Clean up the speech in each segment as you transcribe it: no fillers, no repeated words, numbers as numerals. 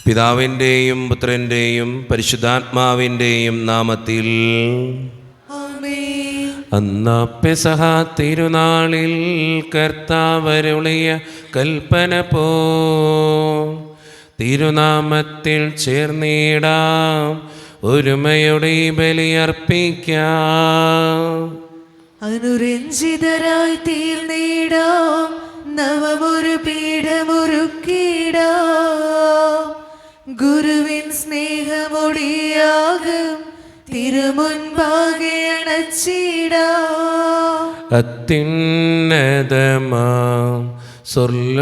പിതാവിൻ്റെയും പുത്രൻ്റെയും പരിശുദ്ധാത്മാവിൻ്റെയും നാമത്തിൽ. അന്നാ പെസഹ തിരുനാളിൽ കർത്താവരുളിയ കൽപ്പന പോ തിരുനാമത്തിൽ ചേർന്നിടാം, ഒരുമയുടെ ബലിയർപ്പിക്കാം. അനുരഞ്ജിതരായി തീർന്നിടാം, നവമൊരു പീഠമൊരുക്കിടാം. ഗുരുവിൻ സ്നേഹമൊടിയാകും തിരുമുൻപാകെ അണച്ചിടാം. അത്യുന്നതമാം സ്വർലോകത്തിൽ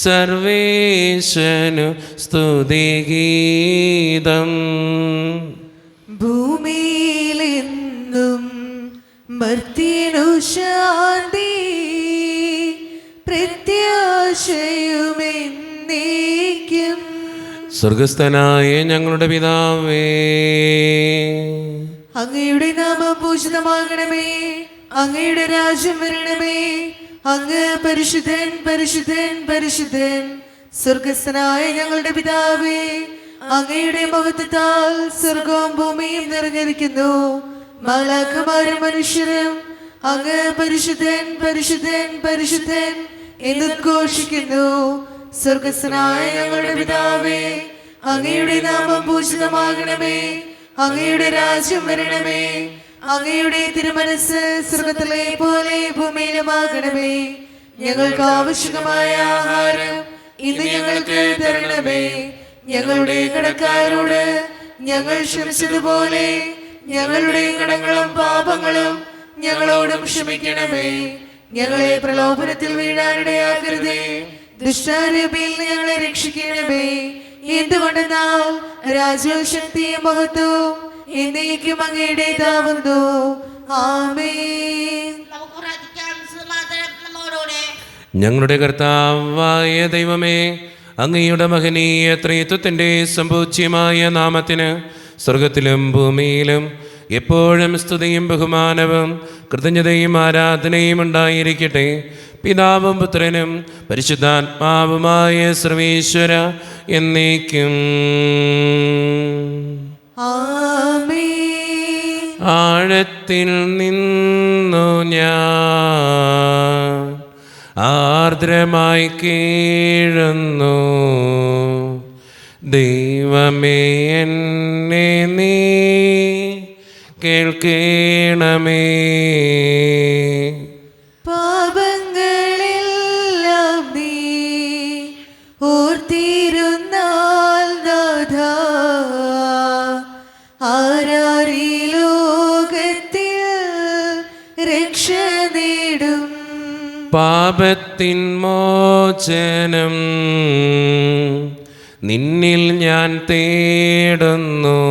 സർവേശനു സ്തുതിഗീതം. ഭൂമിയിലെന്നും മർത്യനു ശാന്തി, പ്രത്യാശയുമെന്നേക്കും. സ്വർഗസ്ഥനായ ഞങ്ങളുടെ പിതാവേ, അങ്ങയുടെ നാമം പൂജിതമാകണമേ, അങ്ങയുടെ രാജ്യം വരണമേ. അങ്ങ് പരിശുദ്ധൻ പരിശുദ്ധൻ പരിശുദ്ധൻ. സ്വർഗസ്ഥനായ ഞങ്ങളുടെ പിതാവേ, അങ്ങയുടെ മഹത്വത്താൽ സ്വർഗവും ഭൂമിയും നിറഞ്ഞിരിക്കുന്നു. മാലാഖമാരും മനുഷ്യരും അങ്ങ് പരിശുദ്ധൻ പരിശുദ്ധൻ പരിശുദ്ധൻ എന്ന് ഘോഷിക്കുന്നു. സ്വർഗസ്ഥനായ ഞങ്ങളുടെ പിതാവേ, അങ്ങയുടെ നാമം പൂജിതമാകണമേ, അങ്ങയുടെ രാജ്യം വരണമേ. അങ്ങയുടെ തിരുമനസ് സ്വർഗത്തിലെ പോലെ ഭൂമിയിലുമാകണമേ. ഞങ്ങൾക്ക് ആവശ്യമായ ആഹാരം ഇന്ന് ഞങ്ങൾക്ക് തരണമേ. ഞങ്ങളുടെ കടക്കാരോട് ഞങ്ങൾ ക്ഷമിച്ചതുപോലെ ഞങ്ങളുടെ കടങ്ങളും പാപങ്ങളും ഞങ്ങളോടും ക്ഷമിക്കണമേ. ഞങ്ങളെ പ്രലോഭനത്തിൽ വീഴാനിടയാക്കരുതേ, ദുഷ്ടാരൂപിയിൽ ഞങ്ങളെ രക്ഷിക്കണമേ. എന്തുകൊണ്ടെന്നാൽ രാജ്യവും ശക്തിയും മഹത്വവും എന്നേക്കും അങ്ങയുടേതാവുന്നു. ആമേൻ. ഞങ്ങളുടെ കർത്താവായ ദൈവമേ, അങ്ങയുടെ മഹനീയ ത്രിത്വത്തിൻ്റെ സമ്പൂജ്യമായ നാമത്തിന് സ്വർഗത്തിലും ഭൂമിയിലും എപ്പോഴും സ്തുതിയും ബഹുമാനവും കൃതജ്ഞതയും ആരാധനയും ഉണ്ടായിരിക്കട്ടെ. പിതാവും പുത്രനും പരിശുദ്ധാത്മാവുമായ സർവേശ്വര എന്നേക്കും. ആഴത്തിൽ നിന്നു ഞാൻ ആർദ്രമായി കീഴുന്നു, ദൈവമേ എന്നെ നീ കേൾക്കണമേ. പാപങ്ങളെല്ലാം നീ ഓർത്തിരുന്നാൽ നാഥാ, ആരാരീ ലോകത്തിൽ രക്ഷ നേടും. പാപത്തിൻ മോചനം നിന്നിൽ ഞാൻ തേടുന്നു,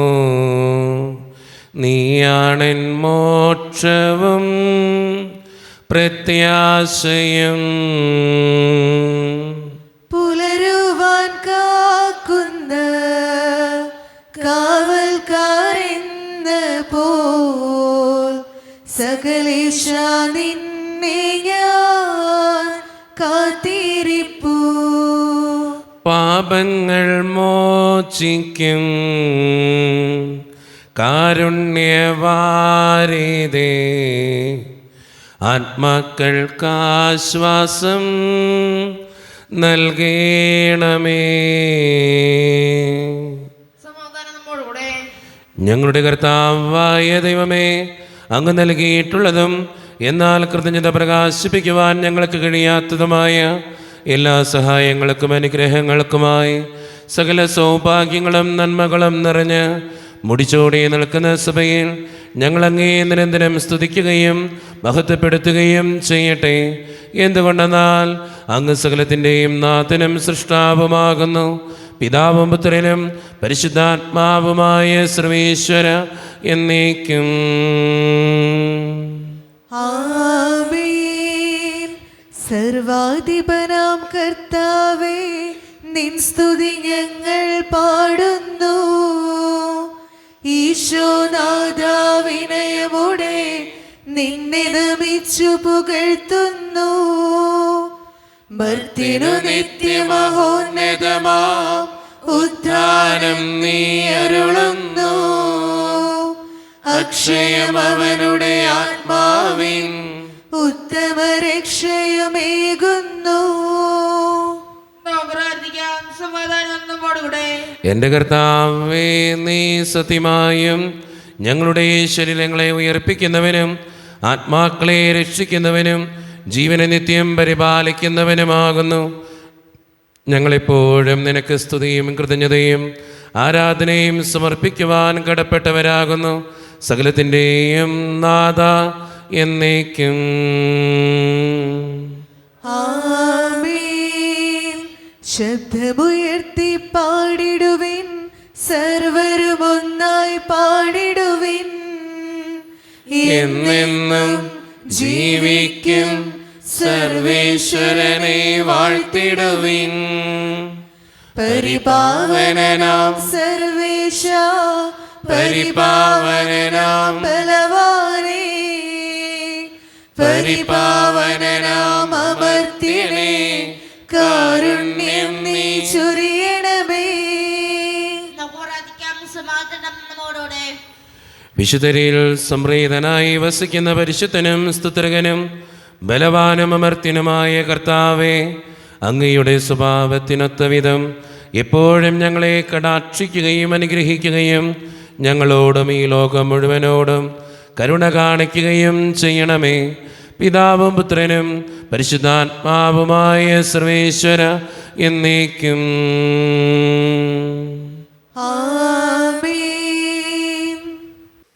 നീയാണെൻ മോക്ഷവും പ്രത്യാശയും. പുലരുവാൻ കാക്കുന്ന കാവൽക്കാരെന്ന പോൽ സകലേശ നിന്നെ ഞാൻ കാത്തിരിപ്പൂ. പാപങ്ങൾ മോചിക്കും കാരുണ്യവാരിതേ, ആത്മാക്കൾക്കാശ്വാസം നൽകണമേ. ഞങ്ങളുടെ കർത്താവായ ദൈവമേ, അങ്ങ് നൽകിയിട്ടുള്ളതും എന്നാൽ കൃതജ്ഞത പ്രകാശിപ്പിക്കുവാൻ ഞങ്ങൾക്ക് കഴിയാത്തതുമായ എല്ലാ സഹായങ്ങൾക്കും അനുഗ്രഹങ്ങൾക്കുമായി സകല സൗഭാഗ്യങ്ങളും നന്മകളും നിറഞ്ഞ് മുടിച്ചോടി നിൽക്കുന്ന സഭയിൽ ഞങ്ങളങ്ങേ നിരന്തരം സ്തുതിക്കുകയും മഹത്വപ്പെടുത്തുകയും ചെയ്യട്ടെ. എന്തുകൊണ്ടെന്നാൽ അങ്ങ് സകലത്തിൻ്റെയും നാഥനും സൃഷ്ടാവുമാകുന്നു. പിതാവും പുത്രനും പരിശുദ്ധാത്മാവുമായ സർവേശ്വര എന്നേക്കും. ആമേൻ. സർവാധിപനാം കർത്താവേ, നിൻ സ്തുതി ഞങ്ങൾ പാടുന്നു. ഈശോനാഥാ, വിനയമോടെ നിന്നെ നമിച്ചു പുകഴ്ത്തുന്നു. മർത്തിനു നിത്യമഹോന്നതമാം ഉദ്ധാനം നീ അരുളുന്നു. അക്ഷയം അവനുടെ ആത്മാവിൻ ഉത്തമ രക്ഷയുമേകുന്നു. എൻ്റെ കർത്താവേ, നീ സത്യമായും ഞങ്ങളുടെ ശരീരങ്ങളെ ഉയർപ്പിക്കുന്നവനും ആത്മാക്കളെ രക്ഷിക്കുന്നവനും ജീവനെ നിത്യം പരിപാലിക്കുന്നവനുമാകുന്നു. ഞങ്ങളെപ്പോഴും നിനക്ക് സ്തുതിയും കൃതജ്ഞതയും ആരാധനയും സമർപ്പിക്കുവാൻ കടപ്പെട്ടവരാകുന്നു. സകലത്തിൻ്റെയും നാഥ എന്നേക്കും. ആമേൻ. ശബ്ദമുയർത്തി പാടിടുവിൻ, സർവരും ഒന്നായി പാടിടുവിൻ. എന്നെന്നും ജീവിക്കും സർവേശ്വരനെ വാഴ്ത്തിടുവിൻ. പരിപാവനനാം സർവേശ, പരിപാവനനാം ബലവാനേ, പരിപാവനനാം അമർത്യനേ, കാരുണ്യം നീ ചൊരിയണമേ. വിശുദ്ധരിൽ സംപ്രീതനായി വസിക്കുന്ന പരിശുദ്ധനും സ്തുത്രകനും ബലവാനും അമർത്യനുമായ കർത്താവേ, അങ്ങയുടെ സ്വഭാവത്തിനൊത്ത വിധം എപ്പോഴും ഞങ്ങളെ കടാക്ഷിക്കുകയും അനുഗ്രഹിക്കുകയും ഞങ്ങളോടും ഈ ലോകം മുഴുവനോടും കരുണ കാണിക്കുകയും ചെയ്യണമേ. പിതാവും പുത്രനും പരിശുദ്ധാത്മാവുമായ സർവേശ്വര എന്നേക്കും. ആമേൻ.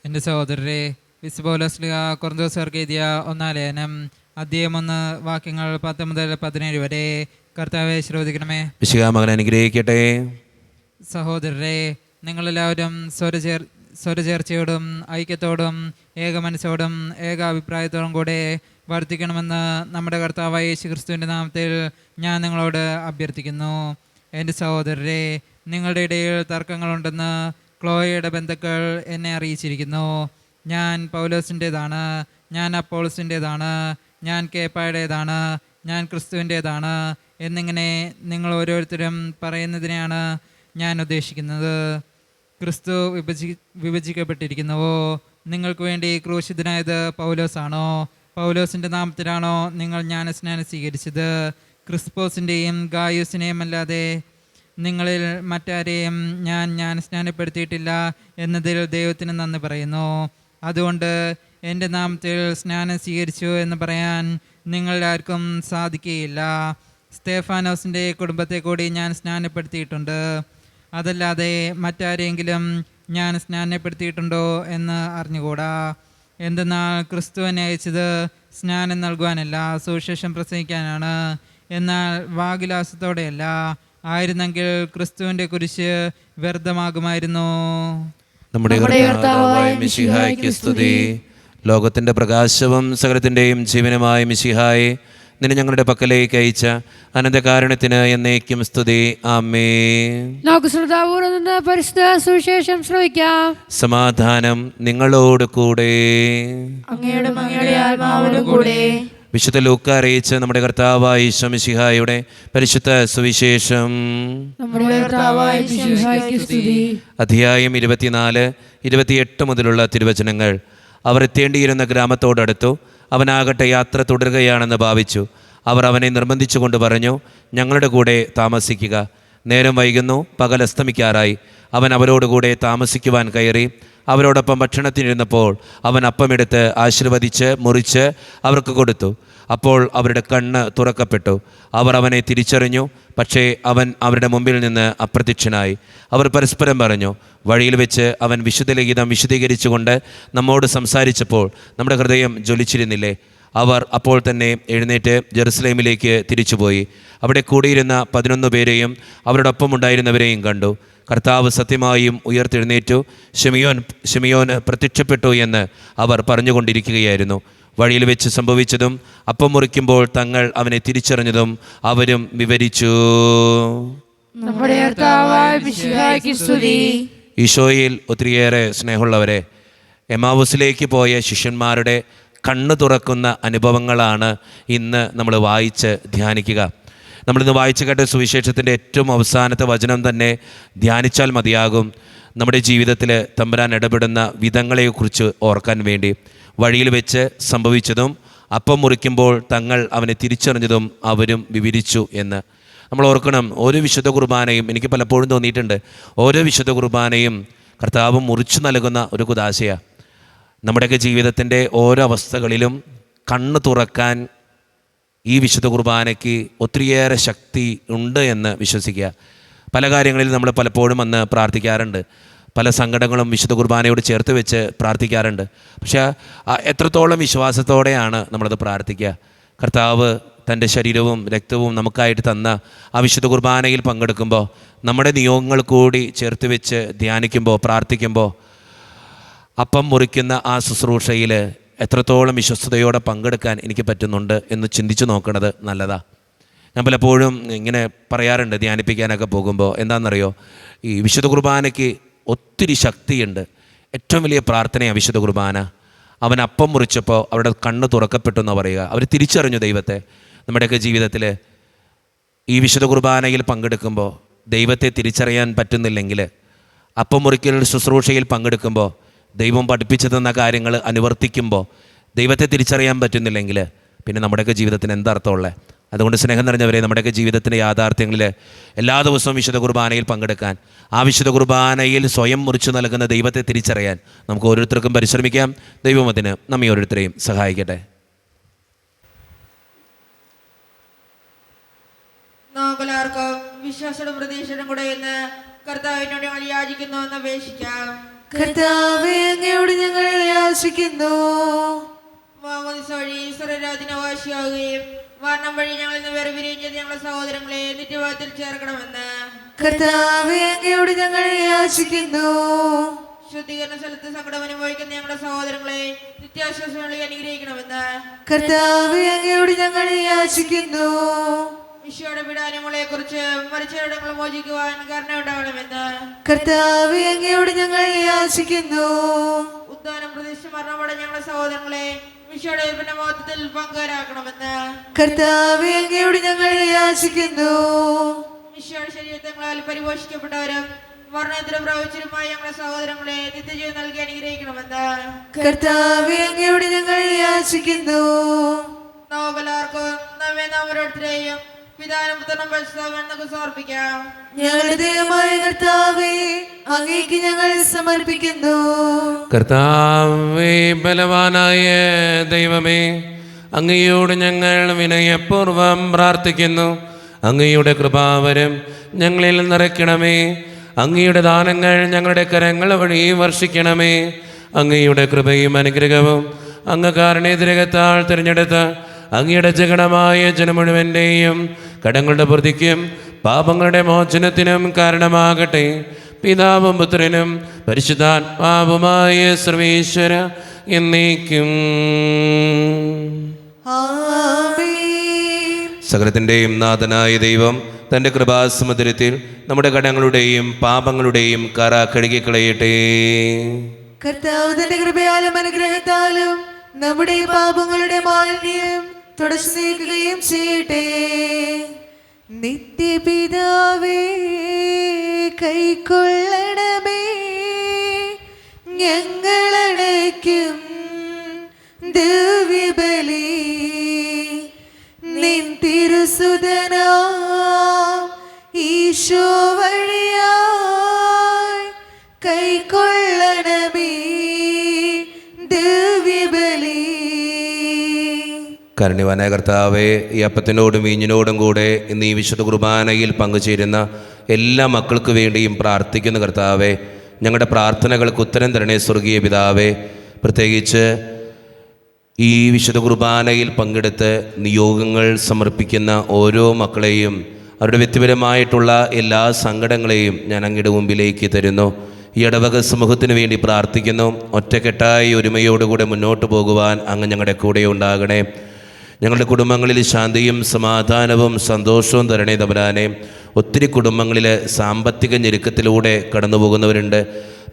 എൻ്റെ സഹോദരരെ, വിശുദ്ധ പൗലോസ് ശ്ലീഹ കൊരിന്ത്യർക്ക് എഴുതിയ 1 ലേഖനം അധ്യായം 1 വാക്യങ്ങൾ 10 മുതൽ 17 വരെ കർത്താവെ ശ്രദ്ധിക്കണമേ. മകൻ അനുഗ്രഹിക്കട്ടെ. സഹോദരരെ, നിങ്ങളെല്ലാവരും സ്വരചേർച്ചയോടും ഐക്യത്തോടും ഏകമനസ്സോടും ഏകാഭിപ്രായത്തോടും കൂടെ വർദ്ധിക്കണമെന്ന് നമ്മുടെ കർത്താവായ യേശുക്രിസ്തുവിൻ്റെ നാമത്തിൽ ഞാൻ നിങ്ങളോട് അഭ്യർത്ഥിക്കുന്നു. എൻ്റെ സഹോദരരെ, നിങ്ങളുടെ ഇടയിൽ തർക്കങ്ങളുണ്ടെന്ന് ക്ലോയയുടെ ബന്ധുക്കൾ എന്നെ അറിയിച്ചിരിക്കുന്നു. ഞാൻ പൗലോസിൻ്റേതാണ്, ഞാൻ അപ്പോളോസിൻ്റേതാണ്, ഞാൻ കേപ്പായുടേതാണ്, ഞാൻ ക്രിസ്തുവിൻ്റേതാണ് എന്നിങ്ങനെ നിങ്ങൾ ഓരോരുത്തരും പറയുന്നതിനെയാണ് ഞാൻ ഉദ്ദേശിക്കുന്നത്. ക്രിസ്തു വിഭജിക്കപ്പെട്ടിരിക്കുന്നുവോ? നിങ്ങൾക്ക് വേണ്ടി ക്രൂശിതനായത് പൗലോസാണോ? പൗലോസിൻ്റെ നാമത്തിലാണോ നിങ്ങൾ ജ്ഞാനസ്നാനം സ്വീകരിച്ചത്? ക്രിസ്പോസിൻ്റെയും ഗായൂസിനെയും അല്ലാതെ നിങ്ങളിൽ മറ്റാരെയും ഞാൻ ജ്ഞാനസ്നാനപ്പെടുത്തിയിട്ടില്ല എന്നതിൽ ദൈവത്തിന് നന്ദി പറയുന്നു. അതുകൊണ്ട് എൻ്റെ നാമത്തിൽ സ്നാനം സ്വീകരിച്ചു എന്ന് പറയാൻ നിങ്ങളാർക്കും സാധിക്കുകയില്ല. സ്തേഫാനോസിൻ്റെ കുടുംബത്തെ കൂടി ഞാൻ സ്നാനപ്പെടുത്തിയിട്ടുണ്ട്. അതല്ലാതെ മറ്റാരെങ്കിലും ഞാൻ സ്നാനപ്പെടുത്തിയിട്ടുണ്ടോ എന്ന് അറിഞ്ഞുകൂടാ. എന്തെന്നാൽ ക്രിസ്തുവിനെ അയച്ചത് സ്നാനം നൽകുവാനല്ല, സുവിശേഷം പ്രസംഗിക്കാനാണ്. എന്നാൽ വാഗ്വിലാസത്തോടെയല്ല. ആയിരുന്നെങ്കിൽ ക്രിസ്തുവിൻ്റെ കുരിശ് വ്യർത്ഥമാകുമായിരുന്നു. നമ്മുടെ കർത്താവായ മിശിഹായ്ക്ക് സ്തുതി. ലോകത്തിൻ്റെ പ്രകാശവും സകലത്തിൻ്റെയും ജീവനുമായ മിശിഹായെ, നിന്നെ ഞങ്ങളുടെ പക്കലേക്ക് അയച്ച അനന്തകാരുണ്യത്തിന് എന്നേക്കും സ്തുതി. ആമേൻ. പരിശുദ്ധ സുവിശേഷം ശ്രവിക്കാം. സമാധാനം നിങ്ങളോട് കൂടെ. അങ്ങയുടെ ആത്മാവോട് കൂടെ. വിശുദ്ധ ലൂക്ക അറിയിച്ച നമ്മുടെ കർത്താവായ ഈശോ മിശിഹായുടെ പരിശുദ്ധ സുവിശേഷം. അധ്യായം 24, 28 മുതലുള്ള തിരുവചനങ്ങൾ. അവർ എത്തേണ്ടിയിരുന്ന ഗ്രാമത്തോടടുത്തു. അവനാകട്ടെ യാത്ര തുടരുകയാണെന്ന് ഭാവിച്ചു. അവർ അവനെ നിർബന്ധിച്ചുകൊണ്ട് പറഞ്ഞു, ഞങ്ങളുടെ കൂടെ താമസിക്കുക. നേരം വൈകുന്നു, പകൽ അസ്തമിക്കാറായി. അവൻ അവരോടുകൂടെ താമസിക്കുവാൻ കയറി. അവരോടൊപ്പം ഭക്ഷണത്തിനിരുന്നപ്പോൾ അവൻ അപ്പമെടുത്ത് ആശീർവദിച്ച് മുറിച്ച് അവർക്ക് കൊടുത്തു. അപ്പോൾ അവരുടെ കണ്ണ് തുറക്കപ്പെട്ടു. അവർ അവനെ തിരിച്ചറിഞ്ഞു. പക്ഷേ അവൻ അവരുടെ മുമ്പിൽ നിന്ന് അപ്രത്യക്ഷനായി. അവർ പരസ്പരം പറഞ്ഞു, വഴിയിൽ വെച്ച് അവൻ വിശുദ്ധ ലിഖിതം വിശദീകരിച്ചുകൊണ്ട് നമ്മോട് സംസാരിച്ചപ്പോൾ നമ്മുടെ ഹൃദയം ജ്വലിച്ചിരുന്നില്ലേ? അവർ അപ്പോൾ തന്നെ എഴുന്നേറ്റ് ജെറുസലേമിലേക്ക് തിരിച്ചുപോയി. അവിടെ കൂടിയിരുന്ന 11 പേരെയും അവരോടൊപ്പം ഉണ്ടായിരുന്നവരെയും കണ്ടു. കർത്താവ് സത്യമായും ഉയർത്തെഴുന്നേറ്റു, ശിമിയോന് പ്രത്യക്ഷപ്പെട്ടു എന്ന് അവർ പറഞ്ഞുകൊണ്ടിരിക്കുകയായിരുന്നു. വഴിയിൽ വെച്ച് സംഭവിച്ചതും അപ്പം മുറിക്കുമ്പോൾ തങ്ങൾ അവനെ തിരിച്ചറിഞ്ഞതും അവരും വിവരിച്ചു. ഈശോയിൽ ഒത്തിരിയേറെ സ്നേഹമുള്ളവരെ, എമാവുസിലേക്ക് പോയ ശിഷ്യന്മാരുടെ കണ്ണു തുറക്കുന്ന അനുഭവങ്ങളാണ് ഇന്ന് നമ്മൾ വായിച്ച് ധ്യാനിക്കുക. നമ്മളിന്ന് വായിച്ചു കേട്ട സുവിശേഷത്തിൻ്റെ ഏറ്റവും അവസാനത്തെ വചനം തന്നെ ധ്യാനിച്ചാൽ മതിയാകും. നമ്മുടെ ജീവിതത്തിൽ തമ്പുരാൻ ഇടപെടുന്ന വിധങ്ങളെക്കുറിച്ച് ഓർക്കാൻ വേണ്ടി. വഴിയിൽ വെച്ച് സംഭവിച്ചതും അപ്പം മുറിക്കുമ്പോൾ തങ്ങൾ അവനെ തിരിച്ചറിഞ്ഞതും അവരും വിവരിച്ചു എന്ന് നമ്മൾ ഓർക്കണം. ഓരോ വിശുദ്ധ കുർബാനയും എനിക്ക് പലപ്പോഴും തോന്നിയിട്ടുണ്ട്, ഓരോ വിശുദ്ധ കുർബാനയും കർത്താവ് മുറിച്ചു നൽകുന്ന ഒരു കുദാശയാണ്. നമ്മുടെയൊക്കെ ജീവിതത്തിൻ്റെ ഓരോ അവസ്ഥകളിലും കണ്ണ് തുറക്കാൻ ഈ വിശുദ്ധ കുർബാനയ്ക്ക് ഒത്തിരിയേറെ ശക്തി ഉണ്ട് എന്ന് വിശ്വസിക്കുക. പല കാര്യങ്ങളിൽ നമ്മൾ പലപ്പോഴും വന്ന് പ്രാർത്ഥിക്കാറുണ്ട്, പല സങ്കടങ്ങളും വിശുദ്ധ കുർബാനയോട് ചേർത്ത് വെച്ച് പ്രാർത്ഥിക്കാറുണ്ട്. പക്ഷേ എത്രത്തോളം വിശ്വാസത്തോടെയാണ് നമ്മളത് പ്രാർത്ഥിക്കുക? കർത്താവ് തൻ്റെ ശരീരവും രക്തവും നമുക്കായിട്ട് തന്ന ആ വിശുദ്ധ കുർബാനയിൽ പങ്കെടുക്കുമ്പോൾ, നമ്മുടെ നിയോഗങ്ങൾ കൂടി ചേർത്ത് വെച്ച് ധ്യാനിക്കുമ്പോൾ, പ്രാർത്ഥിക്കുമ്പോൾ, അപ്പം മുറിക്കുന്ന ആ ശുശ്രൂഷയിൽ എത്രത്തോളം വിശ്വസ്തയോടെ പങ്കെടുക്കാൻ എനിക്ക് പറ്റുന്നുണ്ട് എന്ന് ചിന്തിച്ചു നോക്കുന്നത് നല്ലതാണ്. ഞാൻ പലപ്പോഴും ഇങ്ങനെ പറയാറുണ്ട് ധ്യാനിപ്പിക്കാനൊക്കെ പോകുമ്പോൾ, എന്താണെന്നറിയോ, ഈ വിശുദ്ധ കുർബാനയ്ക്ക് ഒത്തിരി ശക്തിയുണ്ട്. ഏറ്റവും വലിയ പ്രാർത്ഥനയാണ് വിശുദ്ധ കുർബാന. അവൻ അപ്പം മുറിച്ചപ്പോൾ അവരുടെ കണ്ണ് തുറക്കപ്പെട്ടു എന്ന് പറയുക. അവർ തിരിച്ചറിഞ്ഞു ദൈവത്തെ. നമ്മുടെയൊക്കെ ജീവിതത്തിൽ ഈ വിശുദ്ധ കുർബാനയിൽ പങ്കെടുക്കുമ്പോൾ ദൈവത്തെ തിരിച്ചറിയാൻ പറ്റുന്നില്ലെങ്കിൽ, അപ്പം മുറിക്കൽ ശുശ്രൂഷയിൽ പങ്കെടുക്കുമ്പോൾ, ദൈവം പഠിപ്പിച്ചു തന്ന കാര്യങ്ങൾ അനുവർത്തിക്കുമ്പോൾ ദൈവത്തെ തിരിച്ചറിയാൻ പറ്റുന്നില്ലെങ്കിൽ പിന്നെ നമ്മുടെയൊക്കെ ജീവിതത്തിന് എന്തർത്ഥമുള്ളത്? അതുകൊണ്ട് സ്നേഹം നിറഞ്ഞവരെ, നമ്മുടെയൊക്കെ ജീവിതത്തിൻ്റെ യാഥാർത്ഥ്യങ്ങളിൽ എല്ലാ ദിവസവും വിശുദ്ധ കുർബാനയിൽ പങ്കെടുക്കാൻ, ആ വിശുദ്ധ കുർബാനയിൽ സ്വയം മുറിച്ചു നൽകുന്ന ദൈവത്തെ തിരിച്ചറിയാൻ നമുക്ക് ഓരോരുത്തർക്കും പരിശ്രമിക്കാം. ദൈവം അതിന് നമ്മെ ഓരോരുത്തരെയും സഹായിക്കട്ടെ. നമുക്കെല്ലാവർക്കും വിശ്വാസവും പ്രതീക്ഷയും കൂടെ ഇന്ന് കർത്താവിനോട് ഞങ്ങൾ യാചിക്കുന്നു എന്ന് അപേക്ഷിക്കാം. കർത്താവേ, അങ്ങയോട് ഞങ്ങൾ യാചിക്കുന്നു. മാമോദിസ വഴി സ്വർഗ്ഗരാജ്യത്തിന് അവകാശിയാവുകയും മരണം വഴി ഞങ്ങൾ ഇന്ന് വേർപിരിയുകയും ചെയ്ത് ഞങ്ങളുടെ സഹോദരങ്ങളെ നിത്യവാദത്തിൽ ചേർക്കണമെന്ന് കർത്താവേ, അങ്ങയോട് ഞങ്ങൾ യാചിക്കുന്നു. ശുദ്ധീകരണ സ്ഥലത്ത് സങ്കടം അനുഭവിക്കുന്ന ഞങ്ങളുടെ സഹോദരങ്ങളെ നിത്യാശ്വാസങ്ങളിൽ അനുഗ്രഹിക്കണമെന്ന് കർത്താവേ, അങ്ങയോട് ഞങ്ങൾ യാചിക്കുന്നു. ഈശോയുടെ പീഡാനുകളെ കുറിച്ച് മരിച്ചവരുടെ മോചിക്കുവാൻ കരുണയുണ്ടാകണമെന്ന് കർത്താവേ, അങ്ങയോട് ഞങ്ങൾ യാചിക്കുന്നു. ഉദ്ധാനം പ്രതീക്ഷ മരണമോടെ ഞങ്ങളുടെ സഹോദരങ്ങളെ ഈശോയുടെ മഹത്വത്തിൽ പങ്കുവരാക്കണമെന്ന് കർത്താവേ, അങ്ങയോട് ഞങ്ങൾ യാചിക്കുന്നു. ഈശോയുടെ ശരീരങ്ങളാൽ പരിപോഷിക്കപ്പെട്ടവരും വർണ്ണത്തിന് പ്രവചിച്ചതുമായ ഞങ്ങളുടെ സഹോദരങ്ങളെ നിത്യജീവൻ നൽകി അനുഗ്രഹിക്കണമെന്ന് കർത്താവേ, അങ്ങയോട് ഞങ്ങൾ യാചിക്കുന്നു. നമുക്കെല്ലാവർക്കും നമ്മെ നാം ഓരോരുത്തരെയും പിതാവിനും പുത്രനും പരിശുദ്ധാത്മാവിനും സമർപ്പിക്കാം. ഞങ്ങളുടെ ദൈവമായ കർത്താവേ, അങ്ങേക്ക് ഞങ്ങൾ സമർപ്പിക്കുന്നു. കർത്താവേ, ബലവാനായ ദൈവമേ, അങ്ങയോട് ഞങ്ങൾ വിനയപൂർവ്വം പ്രാർത്ഥിക്കുന്നു. അങ്ങയുടെ കൃപാവരം ഞങ്ങളിൽ നിറയ്ക്കണമേ. അങ്ങയുടെ ദാനങ്ങൾ ഞങ്ങളുടെ കരങ്ങൾ വഴി വർഷിക്കണമേ. അങ്ങയുടെ കൃപയും അനുഗ്രഹവും അങ്ങ് കാരുണ്യതിരകത്താൽ തിരഞ്ഞെടുത്ത അങ്ങയുടെ ജഗണമായ ജനം മുഴുവൻ്റെയും കടങ്ങളുടെ പ്രതിക്കും പാപങ്ങളുടെ മോചനത്തിനും കാരണമാകട്ടെ. പിതാവും പുത്രനും പരിശുദ്ധാത്മാവുമായ സർവേശ്വര എന്നേക്കും. ആമേൻ. സകലത്തിൻ്റെയും നാഥനായ ദൈവം തൻ്റെ കൃപാസമുദ്രത്തിൽ നമ്മുടെ കടങ്ങളുടെയും പാപങ്ങളുടെയും കറ കഴുകിക്കളയട്ടെ. കർത്താവ് തന്റെ കൃപയാലും അനുഗ്രഹത്താലും നമ്മുടെ പാപങ്ങളുടെ മാലിന്യം തുടച്ചു നീക്കുകയും ചെയ്യട്ടെ. നിത്യപിതാവേ, കൈക്കൊള്ളണമേ ഞങ്ങളടയ്ക്കും ദിവ്യബലി. നിൻ തിരുസുതനാം ഈശോ വഴിയായി കൈക്കൊള്ളണമേ ദിവ്യബലി. കാരുണ്യവാനായ കർത്താവേ, ഈ അപ്പത്തിനോടും വീഞ്ഞിനോടും കൂടെ ഇന്ന് ഈ വിശുദ്ധ കുർബാനയിൽ പങ്കുചേരുന്ന എല്ലാ മക്കൾക്ക് വേണ്ടിയും പ്രാർത്ഥിക്കുന്ന കർത്താവേ, ഞങ്ങളുടെ പ്രാർത്ഥനകൾക്ക് ഉത്തരം തരണേ സ്വർഗീയ പിതാവേ. പ്രത്യേകിച്ച് ഈ വിശുദ്ധ കുർബാനയിൽ പങ്കെടുത്ത് നിയോഗങ്ങൾ സമർപ്പിക്കുന്ന ഓരോ മക്കളെയും അവരുടെ വ്യക്തിപരമായിട്ടുള്ള എല്ലാ സങ്കടങ്ങളെയും ഞാൻ അങ്ങയുടെ മുമ്പിലേക്ക് തരുന്നു. ഈ ഇടവക സമൂഹത്തിന് വേണ്ടി പ്രാർത്ഥിക്കുന്നു. ഒറ്റക്കെട്ടായി ഒരുമയോടുകൂടെ മുന്നോട്ട് പോകുവാൻ അങ്ങ് ഞങ്ങളുടെ കൂടെ ഉണ്ടാകണേ. ഞങ്ങളുടെ കുടുംബങ്ങളിൽ ശാന്തിയും സമാധാനവും സന്തോഷവും തരണേ തമ്പുരാനെ. ഒത്തിരി കുടുംബങ്ങളിൽ സാമ്പത്തിക ഞെരുക്കത്തിലൂടെ കടന്നു പോകുന്നവരുണ്ട്,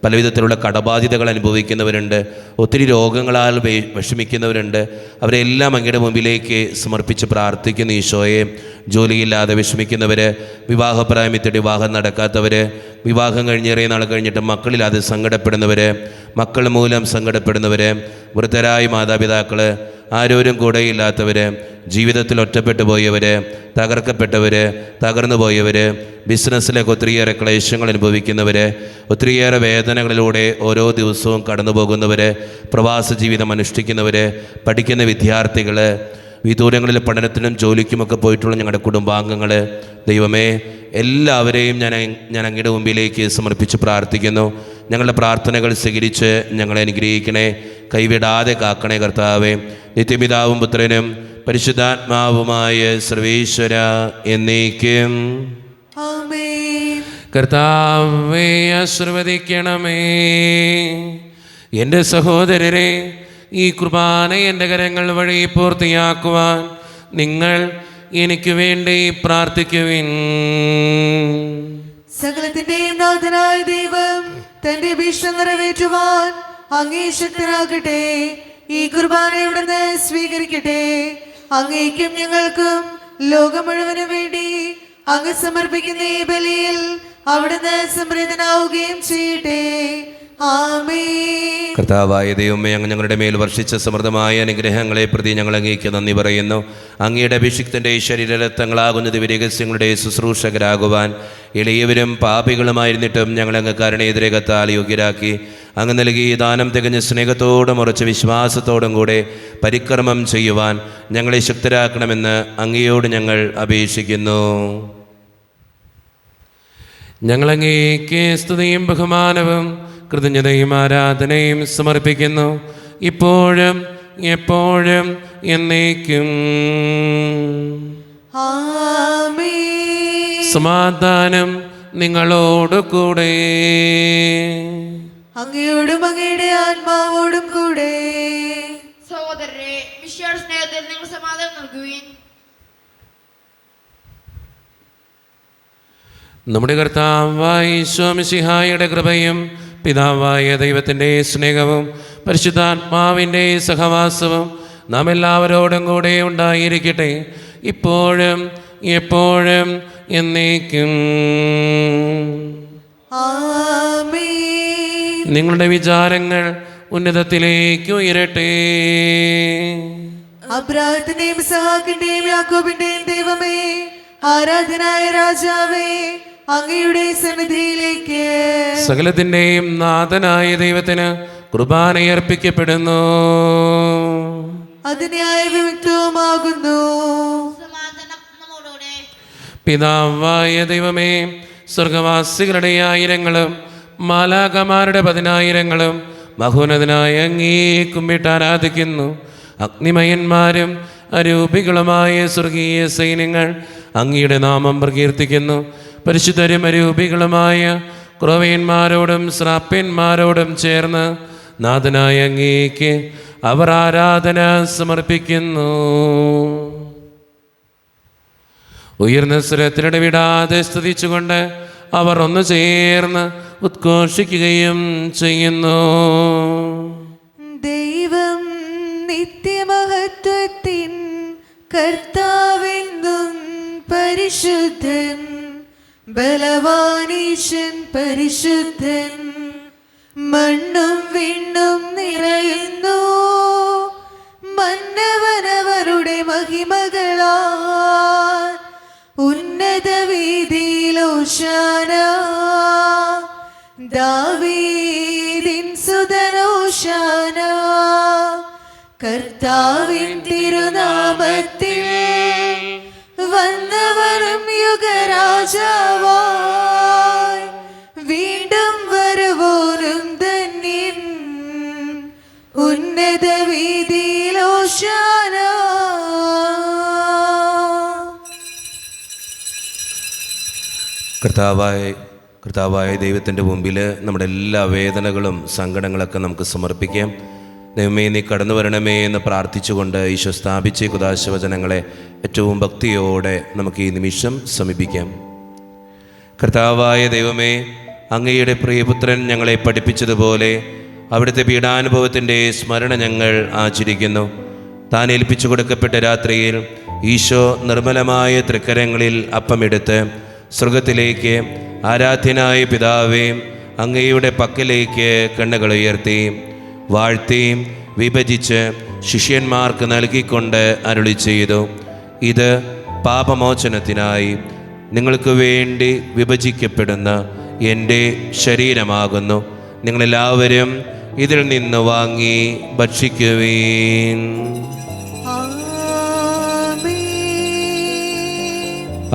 പലവിധത്തിലുള്ള കടബാധ്യതകൾ അനുഭവിക്കുന്നവരുണ്ട്, ഒത്തിരി രോഗങ്ങളാൽ വിഷമിക്കുന്നവരുണ്ട്. അവരെല്ലാം അങ്ങയുടെ മുമ്പിലേക്ക് സമർപ്പിച്ച് പ്രാർത്ഥിക്കുന്ന ഈശോയെ, ജോലിയില്ലാതെ വിഷമിക്കുന്നവർ, വിവാഹപ്രായമെത്തി വിവാഹം നടക്കാത്തവർ, വിവാഹം കഴിഞ്ഞേറിയ നാൾ കഴിഞ്ഞിട്ട് മക്കളില്ലാതെ സങ്കടപ്പെടുന്നവർ, മക്കൾ മൂലം സങ്കടപ്പെടുന്നവർ, വൃദ്ധരായ മാതാപിതാക്കൾ, ആരോരും കൂടെയില്ലാത്തവർ, ജീവിതത്തിൽ ഒറ്റപ്പെട്ടു പോയവർ, തകർക്കപ്പെട്ടവർ, തകർന്നു പോയവർ, ബിസിനസ്സിലേക്ക് ഒത്തിരിയേറെ ക്ലേശങ്ങൾ അനുഭവിക്കുന്നവർ, ഒത്തിരിയേറെ വേദനകളിലൂടെ ഓരോ ദിവസവും കടന്നു പോകുന്നവർ, പ്രവാസ ജീവിതം അനുഷ്ഠിക്കുന്നവർ, പഠിക്കുന്ന വിദ്യാർത്ഥികൾ, വിദൂരങ്ങളിൽ പഠനത്തിനും ജോലിക്കുമൊക്കെ പോയിട്ടുള്ള ഞങ്ങളുടെ കുടുംബാംഗങ്ങൾ, ദൈവമേ എല്ലാവരെയും ഞാൻ അങ്ങയുടെ മുമ്പിലേക്ക് സമർപ്പിച്ച് പ്രാർത്ഥിക്കുന്നു. ഞങ്ങളുടെ പ്രാർത്ഥനകൾ സ്വീകരിച്ച് ഞങ്ങളെ അനുഗ്രഹിക്കണേ, കൈവിടാതെ കാക്കണേ കർത്താവേ. നിത്യപിതാവും പുത്രനും പരിശുദ്ധാത്മാവുമായ സർവേശ്വര എന്നേക്കും ആമേൻ. കർത്താവേ ആശീർവദിക്കണമേ. എൻ്റെ സഹോദരരെ, ഈ കുർബാന എൻ്റെ കരങ്ങൾ വഴി പൂർത്തിയാക്കുവാൻ നിങ്ങൾ എനിക്ക് വേണ്ടി പ്രാർത്ഥിക്കുവിൻ. സകലത്തിന്റെയും നാഥനായ ദൈവം തന്റെ ഭീഷണി നിറവേറ്റുവാൻ അങ്ങേ ശക്തനാകട്ടെ. ഈ കുർബാന ഇവിടുന്ന് സ്വീകരിക്കട്ടെ. അങ്ങേക്കും ഞങ്ങൾക്കും ലോകം മുഴുവനും വേണ്ടി അങ്ങ് സമർപ്പിക്കുന്ന ഈ ബലിയിൽ അവിടുന്ന് സംപ്രീതനാവുകയും ചെയ്യട്ടെ. ആമേൻ. കർത്താവായ ദൈവമേ, അങ്ങ് ഞങ്ങളുടെ മേൽ വർഷിച്ച സമൃദ്ധമായ അനുഗ്രഹങ്ങളെ പ്രതി ഞങ്ങൾ അങ്ങേക്ക് നന്ദി പറയുന്നു. അങ്ങയുടെ അഭിഷിക്തൻ്റെ ശരീരരക്തങ്ങളാകുന്ന ദിവ്യരഹസ്യങ്ങളുടെ ശുശ്രൂഷകരാകുവാൻ എളിയവരും പാപികളുമായിരുന്നിട്ടും ഞങ്ങളങ്ങ് കരുണേതിരകത്താൽ യോഗ്യരാക്കി. അങ്ങ് നൽകി ദാനം തികഞ്ഞ സ്നേഹത്തോടും ഉറച്ച വിശ്വാസത്തോടും കൂടെ പരിക്രമം ചെയ്യുവാൻ ഞങ്ങളെ ശക്തരാക്കണമെന്ന് അങ്ങയോട് ഞങ്ങൾ അപേക്ഷിക്കുന്നു. ഞങ്ങളങ്ങേക്ക് സ്തുതിയും ബഹുമാനവും കൃതജ്ഞതയും ആരാധനയും സമർപ്പിക്കുന്നു, ഇപ്പോഴും എപ്പോഴും എന്നേക്കും. ആമേൻ. സമാധാനം നിങ്ങളോട് കൂടെ. അങ്ങയോടും അങ്ങയുടെ ആത്മാവോടും കൂടെ. സഹോദരരെ, മിശിഹായുടെ സ്നേഹത്തിൽ നിങ്ങൾ സമാധാനം നൽകുവിൻ. നമ്മുടെ കർത്താവായ ഈശോ മിശിഹായുടെ കൃപയും പിതാവായ ദൈവത്തിൻ്റെ സ്നേഹവും പരിശുദ്ധാത്മാവിൻ്റെ സഹവാസവും നാം എല്ലാവരോടും കൂടെ ഉണ്ടായിരിക്കട്ടെ, ഇപ്പോഴും എപ്പോഴും എന്നേക്കും. ആമേൻ. നിങ്ങളുടെ വിചാരങ്ങൾ ഉന്നതത്തിലേക്ക് ഉയരട്ടെ. അബ്രാഹത്തിന്റെയും ഇസ്ഹാക്കിന്റെയും യാക്കോബിന്റെയും ദൈവമേ, ആരാധനായ രാജാവേ, അങ്ങയുടെ സന്നിധിയിലേക്ക് സകലത്തിൻ്റെയും നാഥനായ ദൈവത്തിന് കുർബാനയർപ്പിക്കപ്പെടുന്നു. അത് ന്യായവിമുക്തവുമാകുന്നു. സമാധാനം നമ്മോടുകൂടെ. പിതാവായ ദൈവമേ, സ്വർഗവാസികളുടെ ആയിരങ്ങളും മാലാഖമാരുടെ 10,000ങ്ങളും മഹോന്നതനായ അങ്ങേ കുമ്പിട്ട് ആരാധിക്കുന്നു. അഗ്നിമയന്മാരും അരൂപികളുമായ സ്വർഗീയ സൈന്യങ്ങൾ അങ്ങയുടെ നാമം പ്രകീർത്തിക്കുന്നു. പരിശുദ്ധരും അരൂപികളുമായ ക്രോവ്യന്മാരോടും ശ്രാപ്യന്മാരോടും ചേർന്ന് നാഥനായ അങ്ങേക്ക് അവർ ആരാധന സമർപ്പിക്കുന്നു. ഉയർന്ന സ്വരത്തിലിടവിടാതെ സ്തുതിച്ചുകൊണ്ട് അവർ ഒന്ന് ചേർന്ന് ഉദ്ഘോഷിക്കുകയും ചെയ്യുന്നു. ദൈവം നിത്യമഹത്വത്തിൻ കർത്താവെന്നും പരിശുദ്ധൻ, ബലവാനീശൻ പരിശുദ്ധൻ. മണ്ണും വിണ്ണും നിറയുന്നു മന്നവനവരുടെ മഹിമകളാൽ. ഉന്നത വീതിയിൽ ഹോശാന, ദാവീദിൻ സുതൻ ഹോശാന. കർത്താവിൻ തിരുനാമത്തിൽ വന്നവരും യുഗരാജാവായി, വീണ്ടും വരുവോനും ധന്യൻ. ഉന്നത വീതിയിൽ ഹോശാന. കർത്താവായ ദൈവത്തിൻ്റെ മുമ്പിൽ നമ്മുടെ എല്ലാ വേദനകളും സങ്കടങ്ങളൊക്കെ നമുക്ക് സമർപ്പിക്കാം. ദൈവമേ, നീ കടന്നു വരണമേ എന്ന് പ്രാർത്ഥിച്ചുകൊണ്ട് ഈശോ സ്ഥാപിച്ച കുദാശവചനങ്ങളെ ഏറ്റവും ഭക്തിയോടെ നമുക്ക് ഈ നിമിഷം സമീപിക്കാം. കർത്താവായ ദൈവമേ, അങ്ങയുടെ പ്രിയപുത്രൻ ഞങ്ങളെ പഠിപ്പിച്ചതുപോലെ അവിടുത്തെ പീഡാനുഭവത്തിൻ്റെ സ്മരണ ഞങ്ങൾ ആചരിക്കുന്നു. താൻ ഏൽപ്പിച്ചു കൊടുക്കപ്പെട്ട രാത്രിയിൽ ഈശോ നിർമ്മലമായ തൃക്കരങ്ങളിൽ അപ്പമെടുത്ത് സ്വർഗത്തിലേക്ക് ആരാധ്യനായ പിതാവേ അങ്ങയുടെ പക്കലേക്ക് കണ്ണുകൾ ഉയർത്തി വാഴ്ത്തി വിഭജിച്ച് ശിഷ്യന്മാർക്ക് നൽകിക്കൊണ്ട് അരുളി ചെയ്തു, ഇത് പാപമോചനത്തിനായി നിങ്ങൾക്ക് വേണ്ടി വിഭജിക്കപ്പെടുന്ന എൻ്റെ ശരീരമാകുന്നു. നിങ്ങളെല്ലാവരും ഇതിൽ നിന്ന് വാങ്ങി ഭക്ഷിക്കുവീൻ.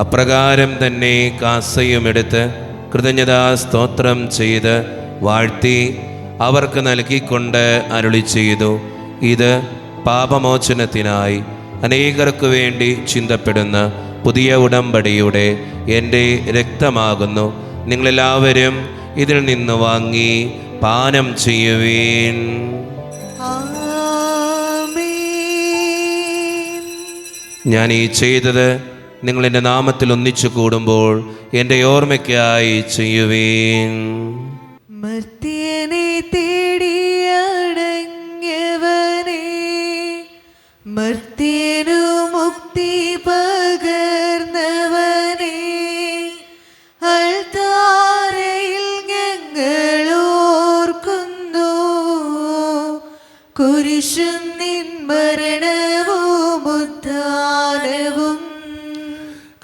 അപ്രകാരം തന്നെ കാസയുമെടുത്ത് കൃതജ്ഞതാ സ്തോത്രം ചെയ്ത് വാഴ്ത്തി അവർക്ക് നൽകിക്കൊണ്ട് അരുളി ചെയ്തു, ഇത് പാപമോചനത്തിനായി അനേകർക്ക് വേണ്ടി ചിന്തപ്പെടുന്ന പുതിയ ഉടമ്പടിയുടെ എൻ്റെ രക്തമാകുന്നു. നിങ്ങളെല്ലാവരും ഇതിൽ നിന്ന് വാങ്ങി പാനം ചെയ്യുവീൻ. ഞാൻ ഈ ചെയ്തത് നിങ്ങൾ എൻ്റെ നാമത്തിൽ ഒന്നിച്ചു കൂടുമ്പോൾ എൻ്റെ ഓർമ്മയ്ക്കായി ചെയ്യുവീൻ. മർത്യനെ തേടിയടങ്ങിയവനെ, മർത്യനു മുക്തി പകർന്നവനെ, അൾത്താരയിൽ ഞങ്ങൾ ഓർക്കുന്നു. കുരിശും നിൻ മരണവും ഉദ്ധാനവും.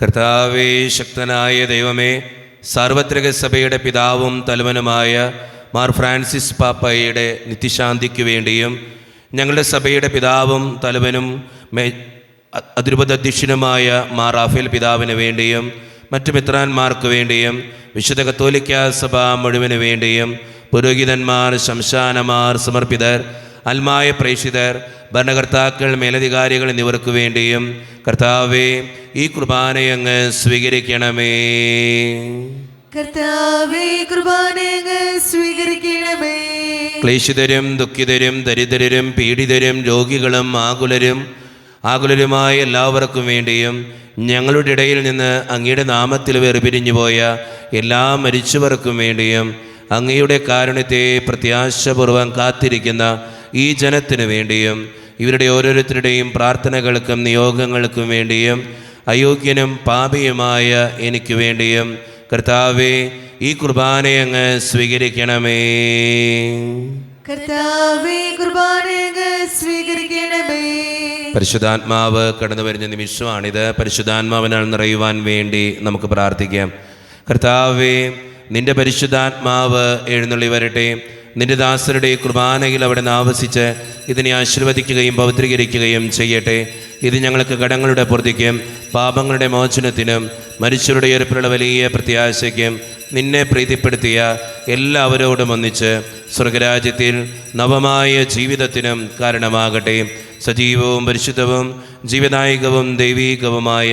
കർത്താവേ, ശക്തനായ ദൈവമേ, സാർവത്രിക സഭയുടെ പിതാവും തലവനുമായ മാർ ഫ്രാൻസിസ് പാപ്പയുടെ നിത്യശാന്തിക്ക് വേണ്ടിയും ഞങ്ങളുടെ സഭയുടെ പിതാവും തലവനും അതിരൂപതാധ്യക്ഷനുമായ മാർ റാഫേൽ പിതാവിന് വേണ്ടിയും മറ്റു മിത്രാന്മാർക്ക് വേണ്ടിയും വിശുദ്ധ കത്തോലിക്കാ സഭ മുഴുവന് വേണ്ടിയും പുരോഹിതന്മാർ, ശംശാനമാർ, സമർപ്പിതർ, അൽമായ പ്രേക്ഷിതർ, ഭരണകർത്താക്കൾ, മേലധികാരികൾ എന്നിവർക്ക് വേണ്ടിയും കർത്താവേ ഈ കുർബാനയങ്ങ് സ്വീകരിക്കണമേ. കർത്താവേ, കുർബാനയങ്ങ് സ്വീകരിക്കണമേ. ക്ലേശിതരും ദുഃഖിതരും ദരിദ്രരും പീഡിതരും രോഗികളും ആകുലരുമായ എല്ലാവർക്കും വേണ്ടിയും ഞങ്ങളുടെ ഇടയിൽ നിന്ന് അങ്ങയുടെ നാമത്തിൽ വേർപിരിഞ്ഞു പോയ എല്ലാ മരിച്ചവർക്കും വേണ്ടിയും അങ്ങയുടെ കാരുണ്യത്തെ പ്രത്യാശപൂർവ്വം കാത്തിരിക്കുന്ന ഈ ജനത്തിനു വേണ്ടിയും ഇവരുടെ ഓരോരുത്തരുടെയും പ്രാർത്ഥനകൾക്കും നിയോഗങ്ങൾക്കും വേണ്ടിയും അയോഗ്യനും പാപിയുമായ എനിക്ക് വേണ്ടിയും കർത്താവേ ഈ കുർബാനയങ്ങ് സ്വീകരിക്കണമേ. കർത്താവേ, കുർബാനയങ്ങ് സ്വീകരിക്കണമേ. പരിശുദ്ധാത്മാവ് കടന്നു വരുന്ന നിമിഷമാണിത്. പരിശുദ്ധാത്മാവിനാൽ നിറയുവാൻ വേണ്ടി നമുക്ക് പ്രാർത്ഥിക്കാം. കർത്താവേ, നിന്റെ പരിശുദ്ധാത്മാവ് എഴുന്നള്ളി വരട്ടെ. നിന്റെ ദാസരുടെ കുർബാനയിൽ അവിടെ ആവസിച്ച് ഇതിനെ ആശീർവദിക്കുകയും പവിത്രീകരിക്കുകയും ചെയ്യട്ടെ. ഇത് ഞങ്ങൾക്ക് കടങ്ങളുടെ പൂർത്തിക്കും പാപങ്ങളുടെ മോചനത്തിനും മരിച്ചവരുടെ ഉയർപ്പിലുള്ള വലിയ പ്രത്യാശയ്ക്കും നിന്നെ പ്രീതിപ്പെടുത്തിയ എല്ലാവരോടും ഒന്നിച്ച് സ്വർഗരാജ്യത്തിൽ നവമായ ജീവിതത്തിനും കാരണമാകട്ടെ. സജീവവും പരിശുദ്ധവും ജീവദായകവും ദൈവീകവുമായ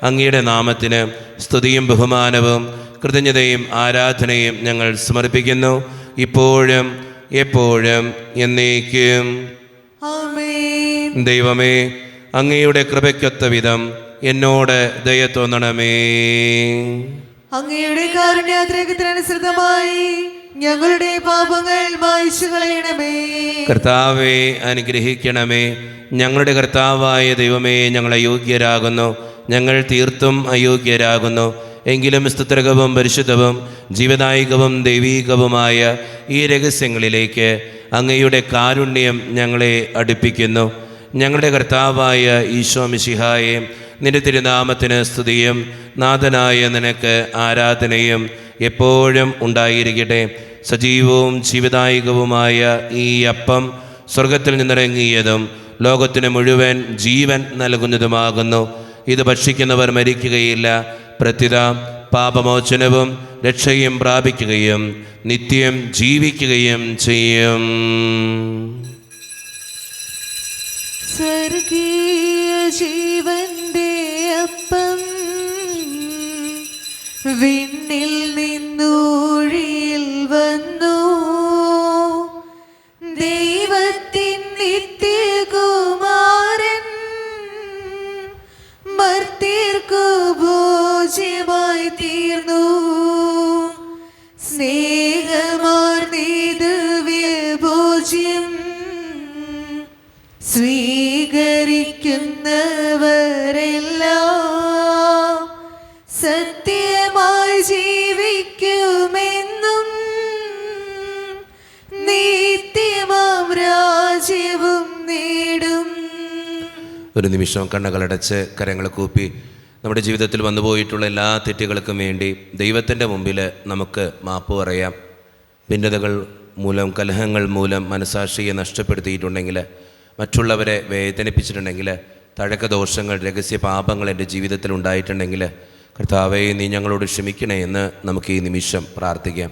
അങ്ങയുടെ നാമത്തിന് സ്തുതിയും ബഹുമാനവും കൃതജ്ഞതയും ആരാധനയും ഞങ്ങൾ സമർപ്പിക്കുന്നു, ഇപ്പോഴും എപ്പോഴും എന്നേക്കും. ആമേൻ. ദൈവമേ, അങ്ങയുടെ കൃപയ്ക്കൊത്ത വിധം എന്നോട് ദയ തോന്നണമേ. അങ്ങയുടെ കാരുണ്യാതിരേകത്തിനനുസൃതമായി ഞങ്ങളുടെ പാപങ്ങൾ മായ്ച്ചു കളയണമേ. കർത്താവെ അനുഗ്രഹിക്കണമേ. ഞങ്ങളുടെ കർത്താവായ ദൈവമേ, ഞങ്ങൾ അയോഗ്യരാകുന്നു, ഞങ്ങൾ തീർത്തും അയോഗ്യരാകുന്നു. എങ്കിലും സ്തുത്രകവും പരിശുദ്ധവും ജീവദായകവും ദൈവീകവുമായ ഈ രഹസ്യങ്ങളിലേക്ക് അങ്ങയുടെ കാരുണ്യം ഞങ്ങളെ അടുപ്പിക്കുന്നു. ഞങ്ങളുടെ കർത്താവായ ഈശോ മിശിഹായെ, നിന്റെ തിരുനാമത്തിന് സ്തുതിയും നാഥനായ നിനക്ക് ആരാധനയും എപ്പോഴും ഉണ്ടായിരിക്കട്ടെ. സജീവവും ജീവദായകവുമായ ഈ അപ്പം സ്വർഗത്തിൽ നിന്നിറങ്ങിയതും ലോകത്തിന് മുഴുവൻ ജീവൻ നൽകുന്നതുമാകുന്നു. ഇത് ഭക്ഷിക്കുന്നവർ മരിക്കുകയില്ല, പ്രത്യുത പാപമോചനവും രക്ഷയും പ്രാപിക്കുകയും നിത്യം ജീവിക്കുകയും ചെയ്യും. സ്വർഗീയ ജീവന്റെ അപ്പം വിണ്ണിൽ നിന്നൂഴിയിൽ വന്നു, ദൈവത്തിൻ നിത്യകുമാരൻ മർത്യർക്കു ഭോജ്യമായി തീർന്നു. സ്നേഹമാർന്നീ ഭോജ്യം സ്വീകരിക്കുന്നവരെ ഒരു നിമിഷം കണ്ണുകളടച്ച് കരങ്ങൾ കൂപ്പി നമ്മുടെ ജീവിതത്തിൽ വന്നുപോയിട്ടുള്ള എല്ലാ തെറ്റുകൾക്കും വേണ്ടി ദൈവത്തിൻ്റെ മുമ്പിൽ നമുക്ക് മാപ്പ് പറയാം. ഭിന്നതകൾ മൂലം, കലഹങ്ങൾ മൂലം മനസാക്ഷിയെ നഷ്ടപ്പെടുത്തിയിട്ടുണ്ടെങ്കിൽ, മറ്റുള്ളവരെ വേദനിപ്പിച്ചിട്ടുണ്ടെങ്കിൽ, തഴക്കദോഷങ്ങൾ, രഹസ്യ പാപങ്ങൾ എൻ്റെ ജീവിതത്തിൽ ഉണ്ടായിട്ടുണ്ടെങ്കിൽ, കർത്താവേ നീ ഞങ്ങളോട് ക്ഷമിക്കണേ എന്ന് നമുക്ക് ഈ നിമിഷം പ്രാർത്ഥിക്കാം.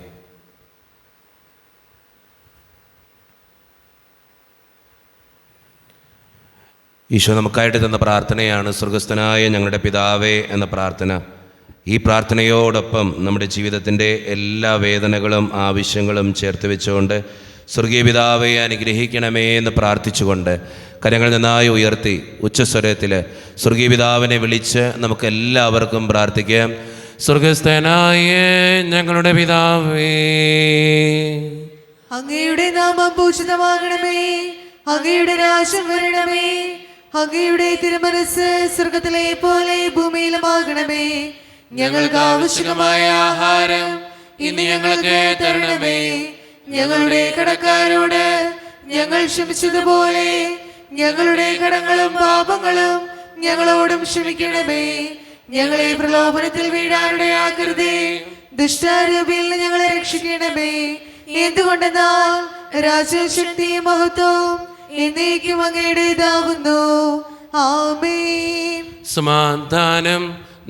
ഈശോ നമുക്കായിട്ട് തന്ന പ്രാർത്ഥനയാണ് സ്വർഗസ്ഥനായ ഞങ്ങളുടെ പിതാവേ എന്ന പ്രാർത്ഥന. ഈ പ്രാർത്ഥനയോടൊപ്പം നമ്മുടെ ജീവിതത്തിൻ്റെ എല്ലാ വേദനകളും ആവശ്യങ്ങളും ചേർത്ത് വെച്ചുകൊണ്ട് സ്വർഗീയ പിതാവേ അനുഗ്രഹിക്കണമേ എന്ന് പ്രാർത്ഥിച്ചുകൊണ്ട് കരങ്ങൾ നന്നായി ഉയർത്തി ഉച്ചസ്വരത്തിൽ സ്വർഗീയ പിതാവിനെ വിളിച്ച് നമുക്കെല്ലാവർക്കും പ്രാർത്ഥിക്കാം. സ്വർഗസ്ഥനായ ഞങ്ങളുടെ പിതാവേ, അങ്ങയുടെ നാമം പൂജിതമാകണമേ, അങ്ങയുടെ രാജ്യം വരണമേ, അങ്ങയുടെ തിരുമനസ് സ്വർഗത്തിലെ പോലെ ഭൂമിയിലുമാകണമേ. ഞങ്ങൾക്ക് ആവശ്യമായ ആഹാരം ഇന്ന് ഞങ്ങൾക്ക് തരണമേ. ഞങ്ങളുടെ കടക്കാരോട് ഞങ്ങൾ ക്ഷമിച്ചതുപോലെ ഞങ്ങളുടെ കടങ്ങളും പാപങ്ങളും ഞങ്ങളോടും ക്ഷമിക്കണമേ. ഞങ്ങളെ പ്രലോഭനത്തിൽ വീഴാനിടയാക്കരുതേ, ദുഷ്ടാരൂപിയിൽ നിന്ന് ഞങ്ങളെ രക്ഷിക്കണമേ. എന്തുകൊണ്ടെന്നാൽ രാജ്യവും ശക്തിയും മഹത്വവും എന്നേക്കും അങ്ങയുടേതാവുന്നു. ആമേൻ. സമാധാനം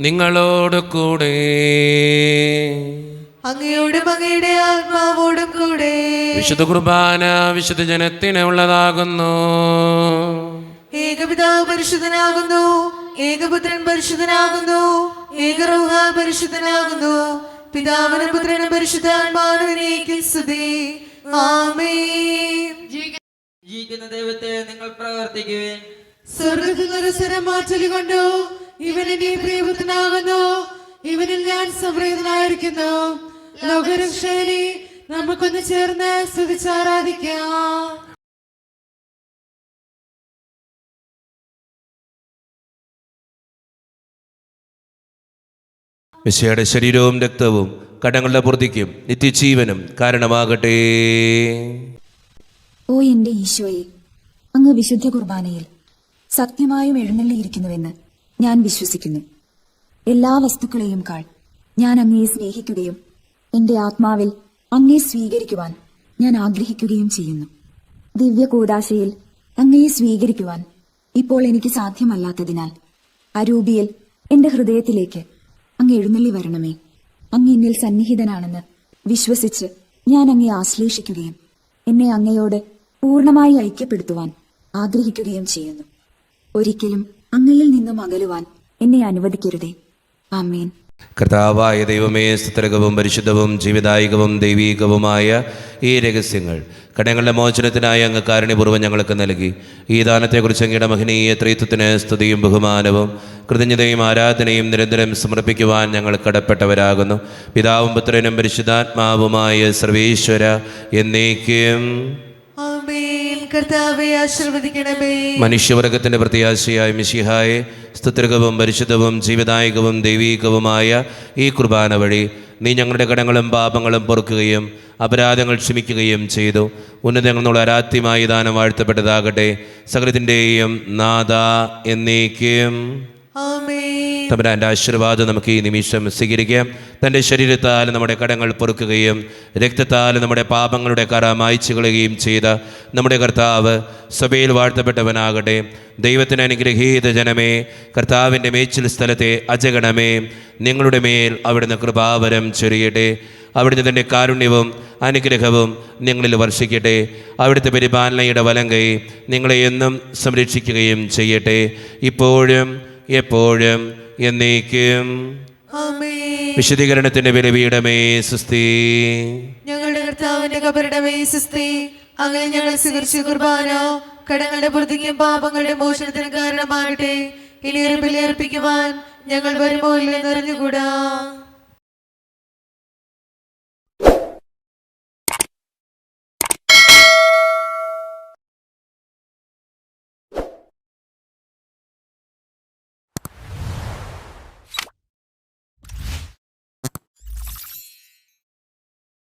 നിങ്ങളോട് കൂടെ. അങ്ങയോടും അങ്ങയുടെ ആത്മാവോടും കൂടെ. വിശുദ്ധ കുർബാന വിശുദ്ധ ജനത്തിന് ഉള്ളതാകുന്നു. ഏകപിതാവ് പരിശുദ്ധനാകുന്നു, ഏകപുത്രൻ പരിശുദ്ധനാകുന്നു, ഏകറൂഹ പരിശുദ്ധനാകുന്നു. പിതാവിനും പുത്രനും പരിശുദ്ധാത്മാവിനും സ്തുതി. ആമേൻ. ജീവിക്കുന്ന ദൈവത്തെ നിങ്ങൾ പ്രവർത്തിക്കുവേൻ. സ്വർഗ്ഗത്തിൽ നിന്നൊരു സ്വരം മാറ്റലി കൊണ്ടു, ഇവൻ എന്റെ പ്രിയപുത്രനാകുന്നു, ഇവനിൽ ഞാൻ സംപ്രീതനായിരിക്കുന്നു. ലോകരക്ഷകനെ നമുക്കൊന്ന് ചേർന്ന് സ്തുതിച്ചാരാധിക്കാം. മിശിഹായുടെ ശരീരവും രക്തവും കടങ്ങളുടെ പൂർത്തിക്കും നിത്യജീവനും കാരണമാകട്ടെ. ഓ എന്റെ ഈശോയെ, അങ്ങ് വിശുദ്ധ കുർബാനയിൽ സത്യമായും എഴുന്നള്ളിയിരിക്കുന്നുവെന്ന് ഞാൻ വിശ്വസിക്കുന്നു. എല്ലാ വസ്തുക്കളെയും കാൾ ഞാൻ അങ്ങയെ സ്നേഹിക്കുകയും എന്റെ ആത്മാവിൽ അങ്ങയെ സ്വീകരിക്കുവാൻ ഞാൻ ആഗ്രഹിക്കുകയും ചെയ്യുന്നു. ദിവ്യ കൂദാശയിൽ അങ്ങയെ സ്വീകരിക്കുവാൻ ഇപ്പോൾ എനിക്ക് സാധ്യമല്ലാത്തതിനാൽ അരൂപിയിൽ എന്റെ ഹൃദയത്തിലേക്ക് അങ്ങ് എഴുന്നള്ളി വരണമേ. അങ്ങ് എന്നിൽ സന്നിഹിതനാണെന്ന് വിശ്വസിച്ച് ഞാൻ അങ്ങയെ ആശ്ലേഷിക്കുകയും എന്നെ അങ്ങയോട് പൂർണ്ണമായി ഐക്യപ്പെടുത്തുവാൻ ആഗ്രഹിക്കുകയും ചെയ്യുന്നു. ഒരിക്കലും അങ്ങയിൽ നിന്നും അകലുവാൻ എന്നെ അനുവദിക്കരുതേ. ആമേൻ. കർത്താവായ ദൈവമേ, സ്തുത്യർഹവും പരിശുദ്ധവും ജീവദായകവും ദൈവീകവുമായ ഈ രഹസ്യങ്ങൾ കടങ്ങളുടെ മോചനത്തിനായി അങ്ങ് കാരുണ്യപൂർവ്വം ഞങ്ങൾക്ക് നൽകി. ഈ ദാനത്തെക്കുറിച്ച് അങ്ങയുടെ മഹനീയ ത്രിത്വത്തിന് സ്തുതിയും ബഹുമാനവും കൃതജ്ഞതയും ആരാധനയും നിരന്തരം സമർപ്പിക്കുവാൻ ഞങ്ങൾ കടപ്പെട്ടവരാകുന്നു. പിതാവും പുത്രനും പരിശുദ്ധാത്മാവുമായ സർവേശ്വര എന്നേക്കും ആമേൻ. കർത്താവേ ആശീർവദിക്കണമേ. മനുഷ്യവർഗത്തിന്റെ പ്രത്യാശയായ മിശിഹായെ, സ്തുത്യർഹവും പരിശുദ്ധവും ജീവദായകവും ദൈവീകവുമായ ഈ കുർബാന വഴി നീ ഞങ്ങളുടെ കടങ്ങളും പാപങ്ങളും പൊറുക്കുകയും അപരാധങ്ങൾ ക്ഷമിക്കുകയും ചെയ്തു. ഉന്നതങ്ങൾ എന്നുള്ള ആരാധ്യമായ ദാനം വാഴ്ത്തപ്പെട്ടതാകട്ടെ. സകലത്തിൻ്റെയും നാഥ എന്നേക്കും തമ്പുരാന്റെ ആശീർവാദം നമുക്ക് ഈ നിമിഷം സ്വീകരിക്കാം. തൻ്റെ ശരീരത്താൽ നമ്മുടെ കടങ്ങൾ പൊറുക്കുകയും രക്തത്താൽ നമ്മുടെ പാപങ്ങളുടെ കറ മായ്ച്ചു കളയുകയും ചെയ്ത നമ്മുടെ കർത്താവ് സഭയിൽ വാഴ്ത്തപ്പെട്ടവനാകട്ടെ. ദൈവത്തിന് അനുഗ്രഹീത ജനമേ, കർത്താവിൻ്റെ മേച്ചിൽ സ്ഥലത്തെ അജഗണമേ, നിങ്ങളുടെ മേൽ അവിടുന്ന് കൃപാവരം ചൊരിയട്ടെ. അവിടുന്ന് തൻ്റെ കാരുണ്യവും അനുഗ്രഹവും നിങ്ങളിൽ വർഷിക്കട്ടെ. അവിടുത്തെ പരിപാലനയുടെ വലങ്കൈ നിങ്ങളെ എന്നും സംരക്ഷിക്കുകയും ചെയ്യട്ടെ, ഇപ്പോഴും എപ്പോഴും എന്നേക്കും. വിശദീകരണത്തിന്റെ ബലിപീഠമേ സുസ്തി. ഞങ്ങളുടെ കർത്താവിന്റെ കബറിടമേ സുസ്തി. അങ്ങനെ ഞങ്ങൾ സ്വീകരിച്ച കുർബാന കടങ്ങളുടെ പുറത്തേക്കും പാപങ്ങളുടെ മോചനത്തിന് കാരണമാകട്ടെ. ഇനി ഒരു ബലിയർപ്പിക്കുവാൻ ഞങ്ങൾ വരുമോ ഇല്ലെന്നറിഞ്ഞുകൂടാ.